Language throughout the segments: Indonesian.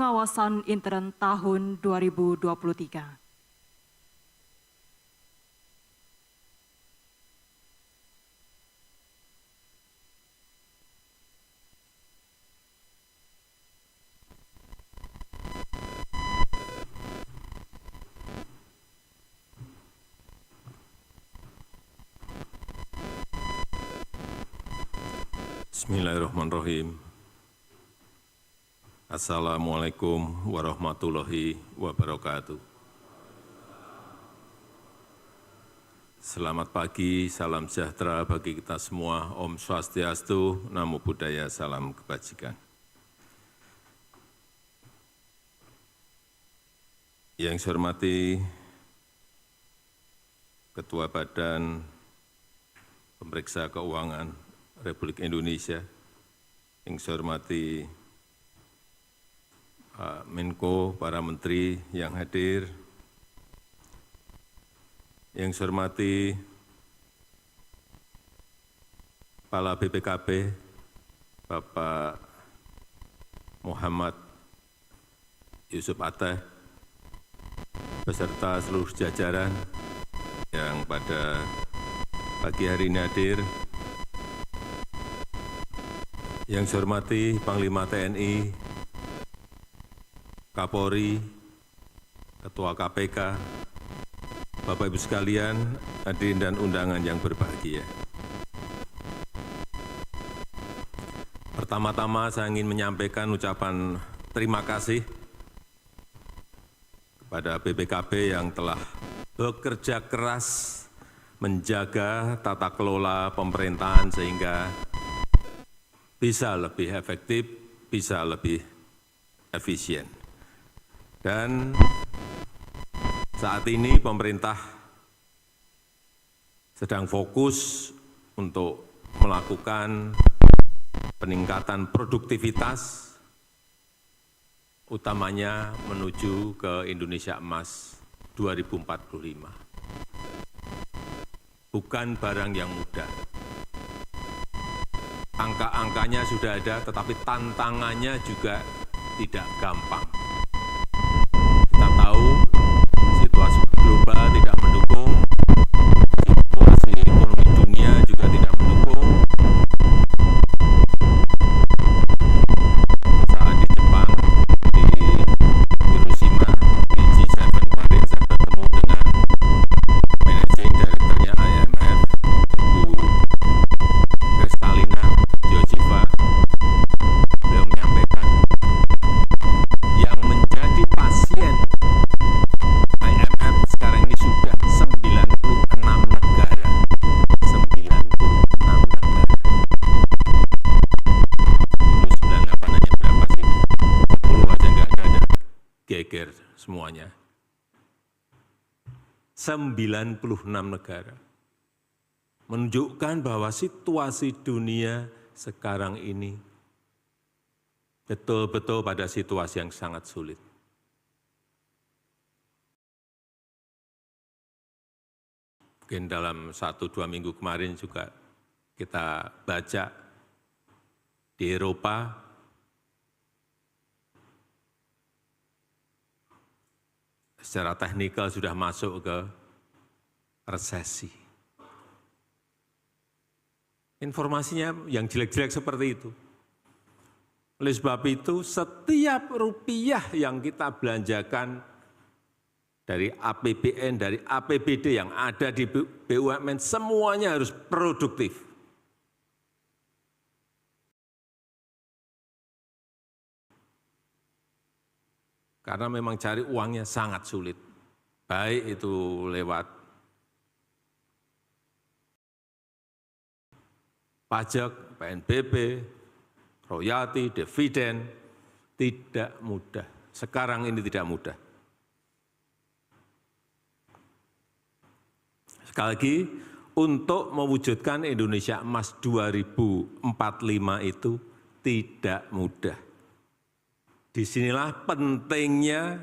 Pengawasan Intern tahun 2023. Bismillahirrahmanirrahim. Assalamualaikum warahmatullahi wabarakatuh. Selamat pagi, salam sejahtera bagi kita semua. Om Swastiastu, Namo Buddhaya, salam kebajikan. Yang saya hormati Ketua Badan Pemeriksa Keuangan Republik Indonesia, yang saya hormati Pak Menko, para menteri yang hadir, yang saya hormati Kepala BPKB, Bapak Muhammad Yusuf Atteh, beserta seluruh jajaran yang pada pagi hari ini hadir, yang saya hormati Panglima TNI, Kapolri, Ketua KPK, Bapak Ibu sekalian, hadirin dan undangan yang berbahagia. Pertama-tama saya ingin menyampaikan ucapan terima kasih kepada BPKB yang telah bekerja keras menjaga tata kelola pemerintahan sehingga bisa lebih efektif, bisa lebih efisien. Dan saat ini pemerintah sedang fokus untuk melakukan peningkatan produktivitas, utamanya menuju ke Indonesia Emas 2045. Bukan barang yang mudah. Angka-angkanya sudah ada, tetapi tantangannya juga tidak gampang. Kita tahu situasi global tidak mendukung, situasi ekonomi dunia juga tidak mendukung. Saat di Jepang, di Hiroshima, di G7 kemarin saya bertemu dengan Managing Director-nya IMF, Ibu Kristalina Georgieva. Beliau menyampaikan yang menjadi pasien IMF sekarang ini sudah 96 negara. 96 negara. Dulu 98 hanya berapa sih? 10 aja nggak ada. Geger semuanya. 96 negara. Menunjukkan bahwa situasi dunia sekarang ini betul-betul pada situasi yang sangat sulit. Mungkin dalam 1-2 minggu kemarin juga kita baca di Eropa, secara teknikal sudah masuk ke resesi. Informasinya yang jelek-jelek seperti itu. Oleh sebab itu, setiap rupiah yang kita belanjakan dari APBN, dari APBD yang ada di BUMN, semuanya harus produktif. Karena memang cari uangnya sangat sulit. Baik itu lewat pajak, PNBP, royalti, dividen, tidak mudah. Sekarang ini tidak mudah. Sekali lagi, untuk mewujudkan Indonesia Emas 2045 itu tidak mudah. Disinilah pentingnya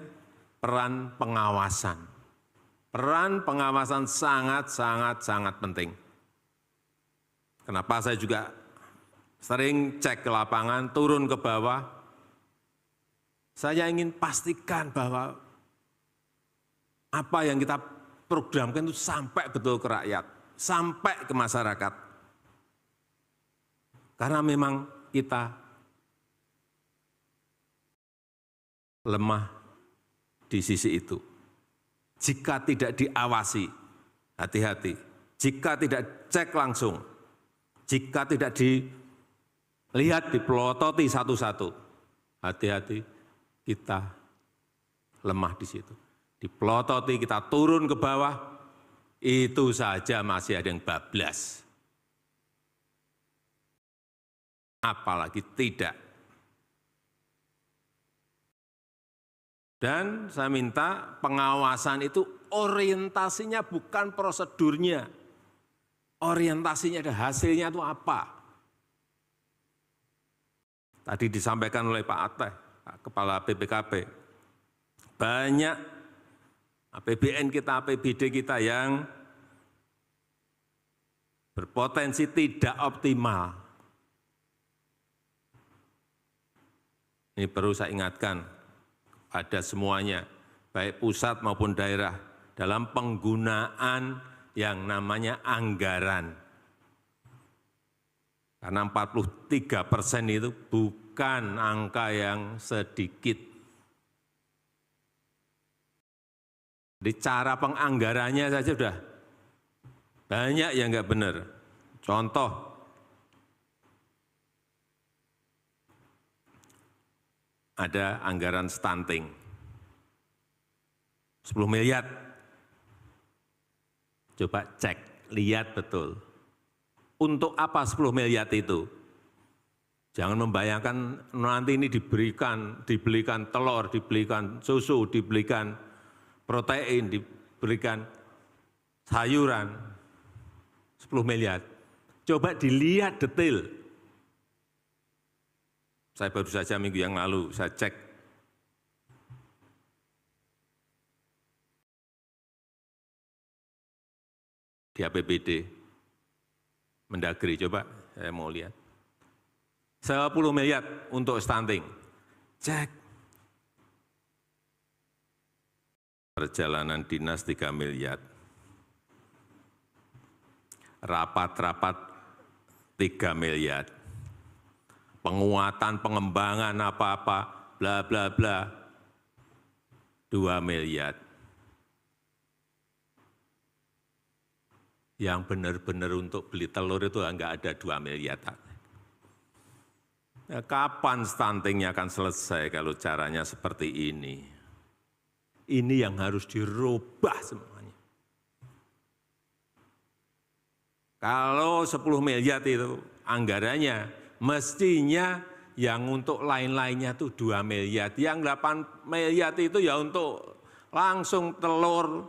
peran pengawasan. Peran pengawasan sangat penting. Kenapa saya juga sering cek ke lapangan, turun ke bawah, Saya ingin pastikan bahwa apa yang kita programkan itu sampai betul ke rakyat, sampai ke masyarakat. Karena memang kita lemah di sisi itu. Jika tidak diawasi, hati-hati. Jika tidak cek langsung, jika tidak dilihat, dipelototi satu-satu, hati-hati, kita lemah di situ. Dipelototi, kita turun ke bawah, itu saja masih ada yang bablas. Apalagi tidak. Dan saya minta pengawasan itu orientasinya bukan prosedurnya. Orientasinya ada hasilnya itu apa. Tadi disampaikan oleh Pak Ateh, Kepala BPKP, banyak APBN kita, APBD kita yang berpotensi tidak optimal. Ini perlu saya ingatkan pada semuanya, baik pusat maupun daerah, dalam penggunaan yang namanya anggaran. Karena 43% itu bukan angka yang sedikit. Di cara penganggarannya saja sudah banyak yang enggak benar. Contoh, ada anggaran stunting, 10 miliar. Coba cek, lihat betul. Untuk apa 10 miliar itu? Jangan membayangkan nanti ini dibelikan telur, dibelikan susu, dibelikan protein, diberikan sayuran, 10 miliar. Coba dilihat detail. Saya baru saja minggu yang lalu, saya cek. Di APBD, Mendagri, coba saya mau lihat. 10 miliar untuk stunting. Cek. Perjalanan dinas 3 miliar. Rapat-rapat 3 miliar. Penguatan, pengembangan apa-apa, bla bla bla, 2 miliar. Yang benar-benar untuk beli telur itu enggak ada 2 miliar. Ya, kapan stuntingnya akan selesai kalau caranya seperti ini? Ini yang harus dirubah semuanya. Kalau 10 miliar itu anggarannya, mestinya yang untuk lain-lainnya itu 2 miliar. Yang 8 miliar itu ya untuk langsung telur,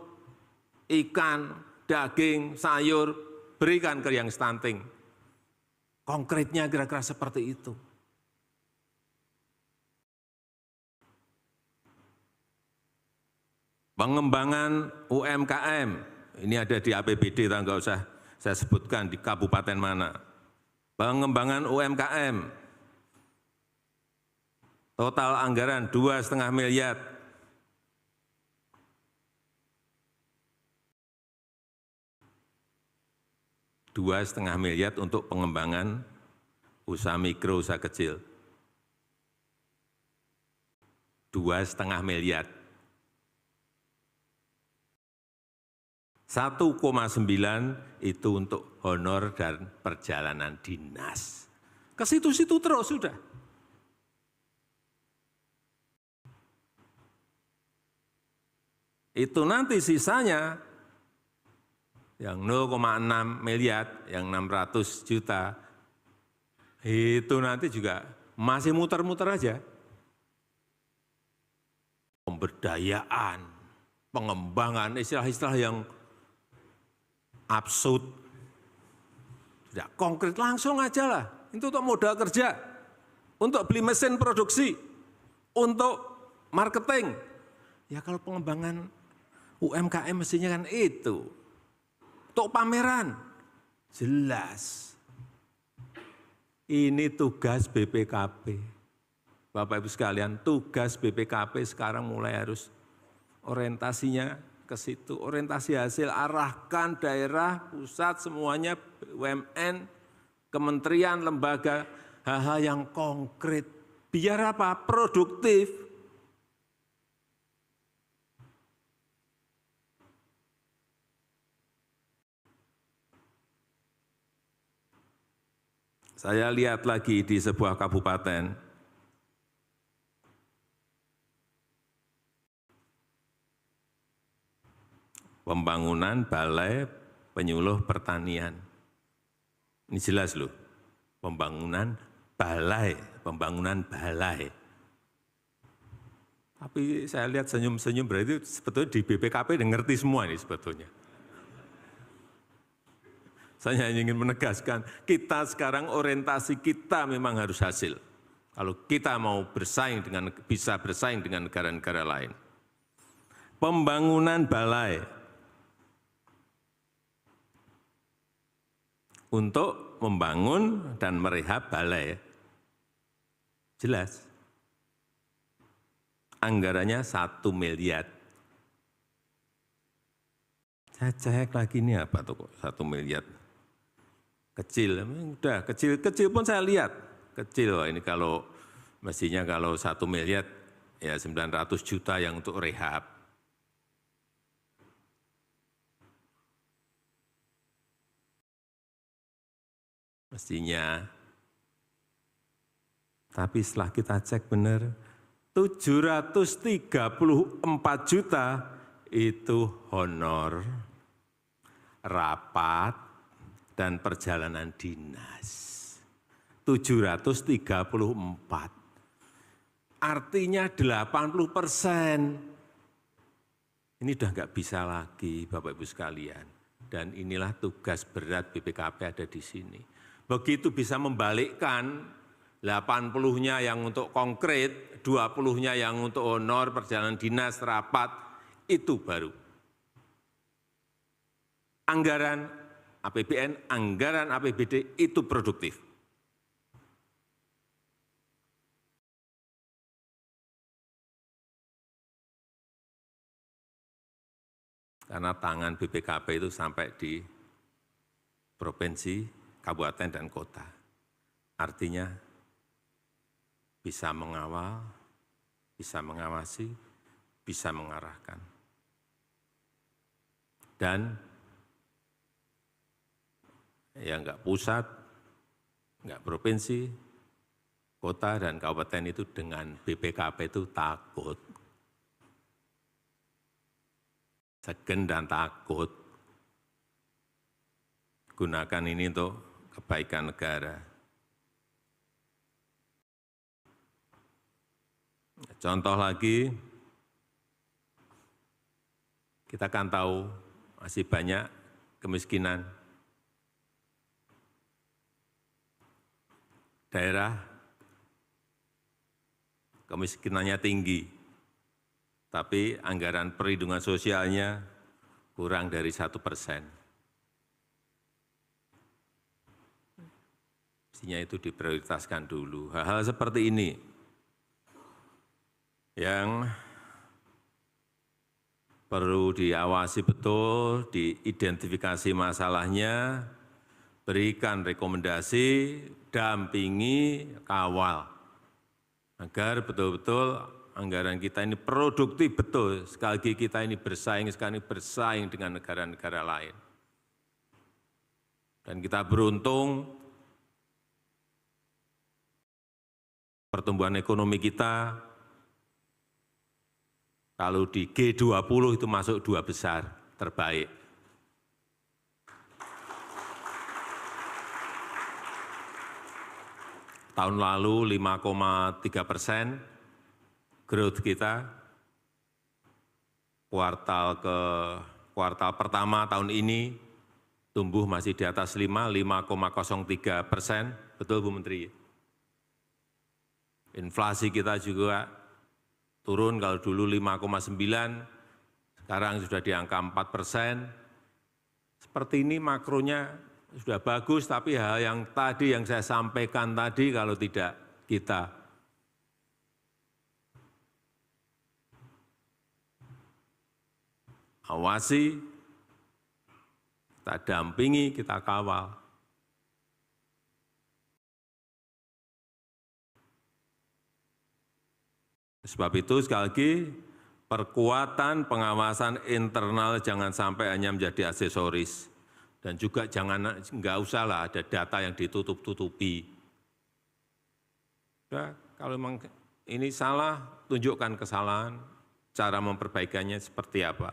ikan, daging, sayur, berikan ke yang stunting. Konkretnya kira-kira seperti itu. Pengembangan UMKM, ini ada di APBD, enggak usah saya sebutkan di kabupaten mana. Pengembangan UMKM, total anggaran 2,5 miliar. Rp2,5 miliar untuk pengembangan usaha mikro, usaha kecil. 2,5 miliar. 1,9 itu untuk honor dan perjalanan dinas. Ke situ-situ terus sudah. Itu nanti sisanya yang 0,6 miliar, yang 600 juta, itu nanti juga masih muter-muter aja. Pemberdayaan, pengembangan, istilah-istilah yang absurd. Tidak konkret, langsung aja lah. Itu untuk modal kerja, untuk beli mesin produksi, untuk marketing. Ya kalau pengembangan UMKM mestinya kan itu. Untuk pameran, jelas. Ini tugas BPKP. Bapak Ibu sekalian, tugas BPKP sekarang mulai harus orientasinya ke situ, orientasi hasil, arahkan daerah, pusat, semuanya, BUMN, kementerian, lembaga, hal-hal yang konkret. Biar apa? Produktif. Saya lihat lagi di sebuah kabupaten, pembangunan balai penyuluh pertanian. Ini jelas loh, pembangunan balai. Tapi saya lihat senyum-senyum berarti sebetulnya di BPKP udah ngerti semua ini sebetulnya. Saya hanya ingin menegaskan, kita sekarang orientasi kita memang harus hasil. Kalau kita mau bisa bersaing dengan negara-negara lain. Pembangunan balai untuk membangun dan merehab balai. Jelas. Anggarannya 1 miliar. Saya cek lagi ini apa tuh kok 1 miliar. Kecil, udah kecil pun saya lihat. Kecil, wah ini kalau mestinya kalau 1 miliar ya 900 juta yang untuk rehab. Mestinya. Tapi setelah kita cek benar, 734 juta itu honor, rapat, dan perjalanan dinas. 734. Artinya 80%. Ini udah nggak bisa lagi Bapak Ibu sekalian. Dan inilah tugas berat BPKP ada di sini. Begitu bisa membalikkan 80-nya yang untuk konkret, 20-nya yang untuk honor, perjalanan dinas, rapat, itu baru. Anggaran APBN, anggaran APBD itu produktif. Karena tangan BPKP itu sampai di provinsi, kabupaten, dan kota. Artinya bisa mengawal, bisa mengawasi, bisa mengarahkan. Dan ya enggak pusat, enggak provinsi, kota, dan kabupaten itu dengan BPKP itu takut. Segen dan takut. Gunakan ini untuk kebaikan negara. Contoh lagi, kita kan tahu masih banyak kemiskinan. Daerah kemiskinannya tinggi, tapi anggaran perlindungan sosialnya kurang dari 1%. Mestinya itu diprioritaskan dulu. Hal-hal seperti ini yang perlu diawasi betul, diidentifikasi masalahnya, berikan rekomendasi, dampingi, kawal, agar betul-betul anggaran kita ini produktif betul. Sekali lagi kita ini bersaing dengan negara-negara lain. Dan kita beruntung pertumbuhan ekonomi kita kalau di G20 itu masuk 2 besar terbaik. Tahun lalu 5,3% growth kita, kuartal pertama tahun ini tumbuh masih di atas 5,03%, betul Bu Menteri? Inflasi kita juga turun, kalau dulu 5,9, sekarang sudah di angka 4%. Seperti ini makronya sudah bagus, tapi hal yang tadi yang saya sampaikan tadi kalau tidak kita awasi, kita dampingi, kita kawal. Sebab itu sekali lagi, perkuatan pengawasan internal jangan sampai hanya menjadi aksesoris. Dan juga nggak usahlah ada data yang ditutup-tutupi. Ya, kalau memang ini salah, tunjukkan kesalahan, cara memperbaikannya seperti apa.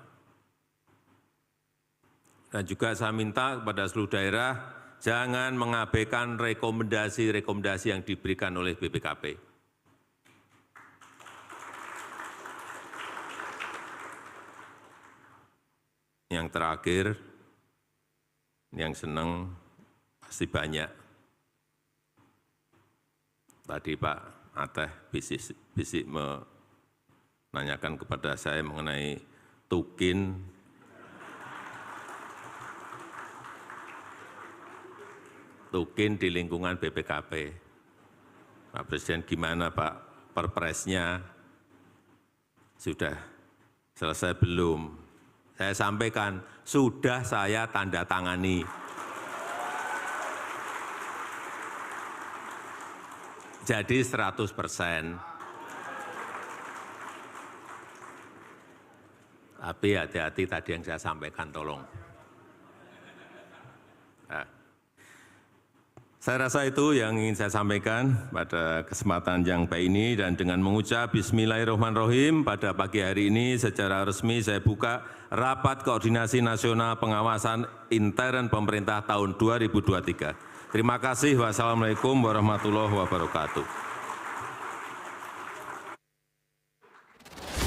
Dan juga saya minta kepada seluruh daerah, jangan mengabaikan rekomendasi-rekomendasi yang diberikan oleh BPKP. Yang terakhir, yang senang pasti banyak. Tadi Pak Ateh bisik menanyakan kepada saya mengenai tukin. Tukin di lingkungan BPKP. Pak Presiden gimana Pak perpresnya? Sudah selesai belum? Saya sampaikan, sudah saya tanda tangani. Jadi 100%. Tapi hati-hati tadi yang saya sampaikan, tolong. Nah, saya rasa itu yang ingin saya sampaikan pada kesempatan yang baik ini, dan dengan mengucap Bismillahirrahmanirrahim pada pagi hari ini secara resmi saya buka Rapat Koordinasi Nasional Pengawasan Intern Pemerintah tahun 2023. Terima kasih. Wassalamualaikum warahmatullahi wabarakatuh.